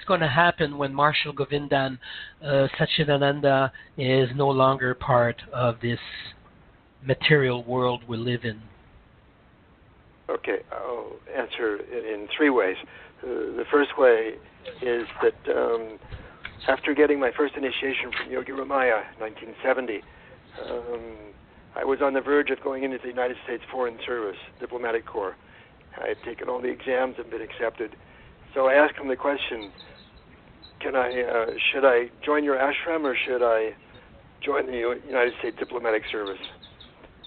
going to happen when Marshall Govindan, Satchidananda, is no longer part of this material world we live in? Okay, I'll answer it in three ways. The first way is that after getting my first initiation from Yogi Ramaya in 1970, I was on the verge of going into the United States Foreign Service, Diplomatic Corps. I had taken all the exams and been accepted. So I asked him the question, should I join your ashram or should I join the United States Diplomatic Service?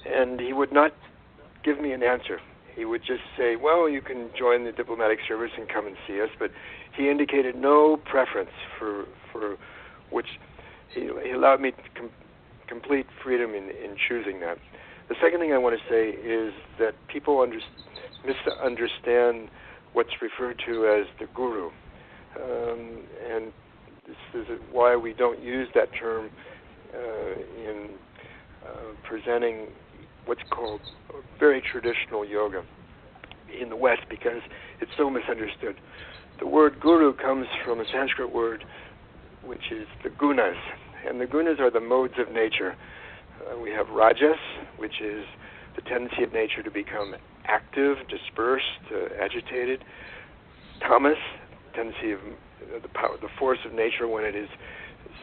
And he would not give me an answer. He would just say, well, you can join the diplomatic service and come and see us, but he indicated no preference for which he allowed me complete freedom in choosing that. The second thing I want to say is that people misunderstand what's referred to as the guru, and this is why we don't use that term in presenting what's called very traditional yoga in the West, because it's so misunderstood. The word guru comes from a Sanskrit word which is the gunas, and the gunas are the modes of nature. We have rajas, which is the tendency of nature to become active, dispersed, agitated. Tamas, tendency of the force of nature when it is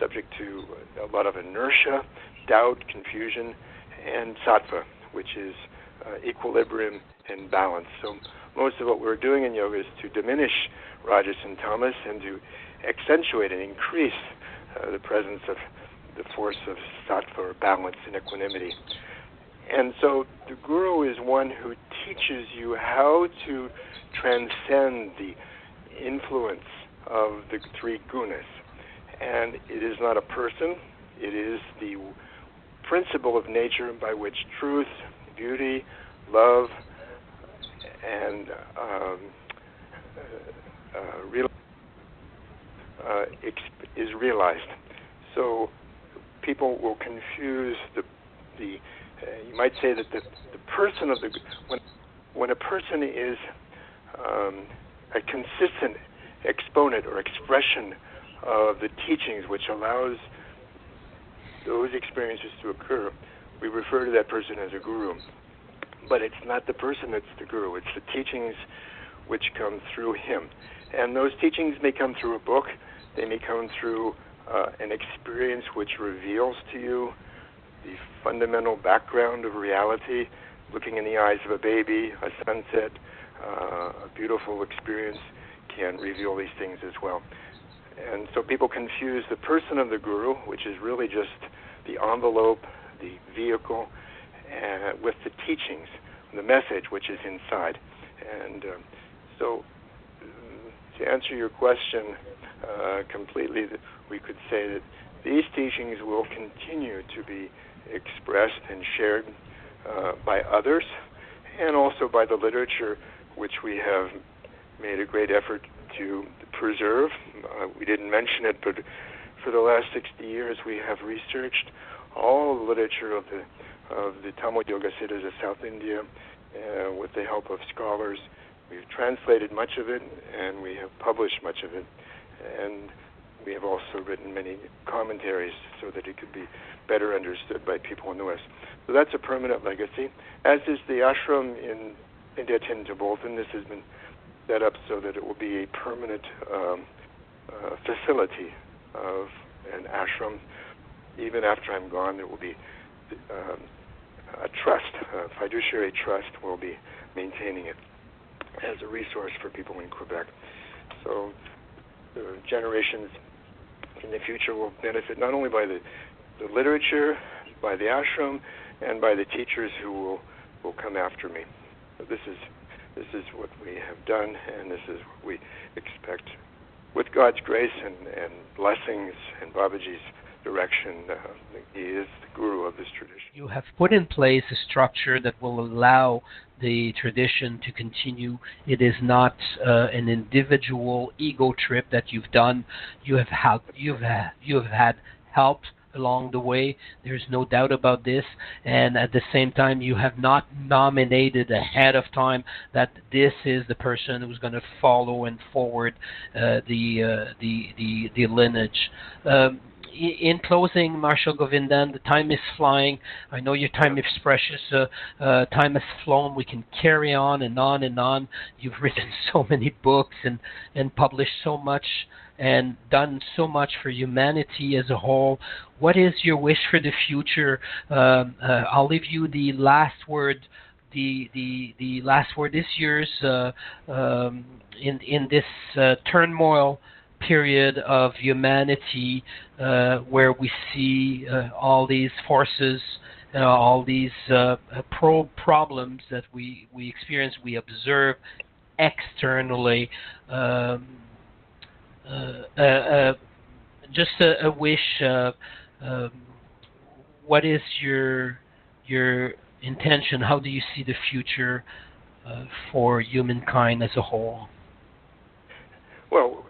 subject to a lot of inertia, doubt, confusion, and sattva, which is equilibrium and balance. So most of what we're doing in yoga is to diminish rajas and tamas and to accentuate and increase the presence of the force of sattva, or balance and equanimity. And so the guru is one who teaches you how to transcend the influence of the three gunas. And it is not a person, it is the principle of nature by which truth, beauty, love, and is realized. So people will confuse the you might say that the person of the when a person is a consistent exponent or expression of the teachings which allows those experiences to occur, we refer to that person as a guru. But it's not the person that's the guru, it's the teachings which come through him. And those teachings may come through a book, they may come through an experience which reveals to you the fundamental background of reality, looking in the eyes of a baby, a sunset, a beautiful experience can reveal these things as well. And so people confuse the person of the guru, which is really just the envelope, the vehicle, with the teachings, the message which is inside. And so to answer your question completely, we could say that these teachings will continue to be expressed and shared by others, and also by the literature which we have made a great effort to preserve. We didn't mention it, but for the last 60 years we have researched all the literature of the Tamil Yoga Siddhas of South India with the help of scholars. We've translated much of it, and we have published much of it, and we have also written many commentaries so that it could be better understood by people in the West. So that's a permanent legacy, as is the ashram in India Bolton. This has been set up so that it will be a permanent facility of an ashram. Even after I'm gone, there will be a trust, a fiduciary trust will be maintaining it as a resource for people in Quebec. So the generations in the future will benefit not only by the literature, by the ashram, and by the teachers who will come after me. So this is what we have done, and this is what we expect. With God's grace and blessings and Babaji's direction, he is the guru of this tradition. You have put in place a structure that will allow the tradition to continue. It is not an individual ego trip that you've done. You have had help along the way. There's no doubt about this. And at the same time, you have not nominated ahead of time that this is the person who's going to follow and forward the lineage. In closing, Marshall Govindan, the time is flying. I know your time is precious. Time has flown. We can carry on and on and on. You've written so many books and published so much and done so much for humanity as a whole. What is your wish for the future? I'll leave you the last word. The last word is yours. In this turmoil period of humanity, where we see all these forces, all these problems that we experience, we observe externally. Just a wish. What is your intention? How do you see the future for humankind as a whole? Well,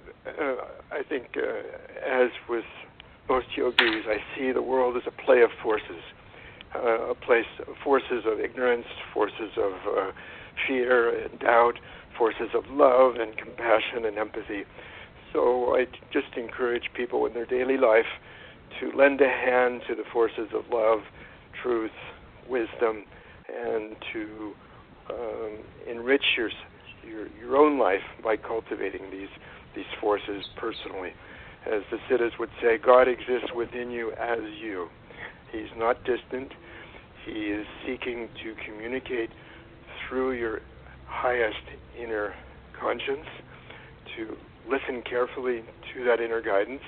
I think, as with most yogis, I see the world as a play of forces, forces of ignorance, forces of fear and doubt, forces of love and compassion and empathy. So I just encourage people in their daily life to lend a hand to the forces of love, truth, wisdom, and to enrich your own life by cultivating these forces personally. As the Siddhas would say, God exists within you as you. He's not distant. He is seeking to communicate through your highest inner conscience, to listen carefully to that inner guidance,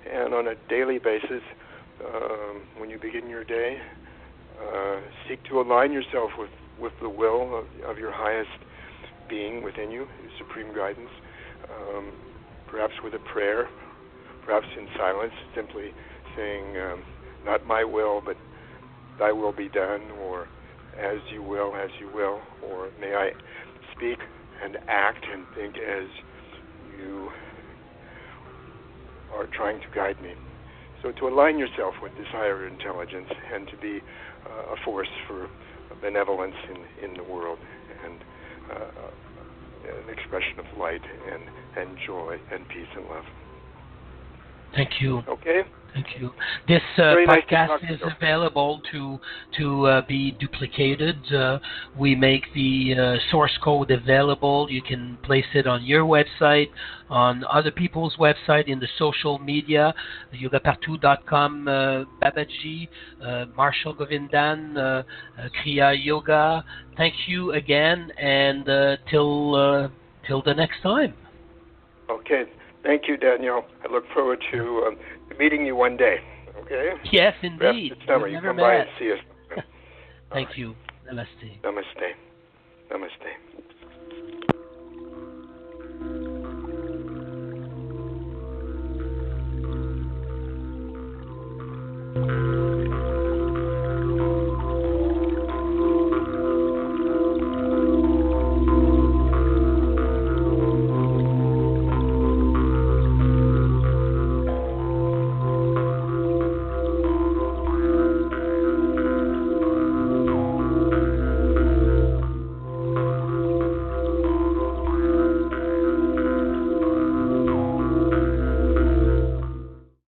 and on a daily basis, when you begin your day, seek to align yourself with the will of your highest being within you, your supreme guidance, perhaps with a prayer, perhaps in silence, simply saying, not my will, but thy will be done, or as you will, or may I speak and act and think as you are trying to guide me. So to align yourself with this higher intelligence and to be a force for benevolence in the world, and an expression of light and joy and peace and love. Thank you. Okay. Thank you. This podcast is available to be duplicated. We make the source code available. You can place it on your website, on other people's website, in the social media, yogapartout.com, Babaji, Marshall Govindan, Kriya Yoga. Thank you again, and till the next time. Okay. Thank you, Daniel. I look forward to meeting you one day. Okay? Yes, indeed. Perhaps this summer you come by and see us. Thank you. Namaste. Namaste. Namaste.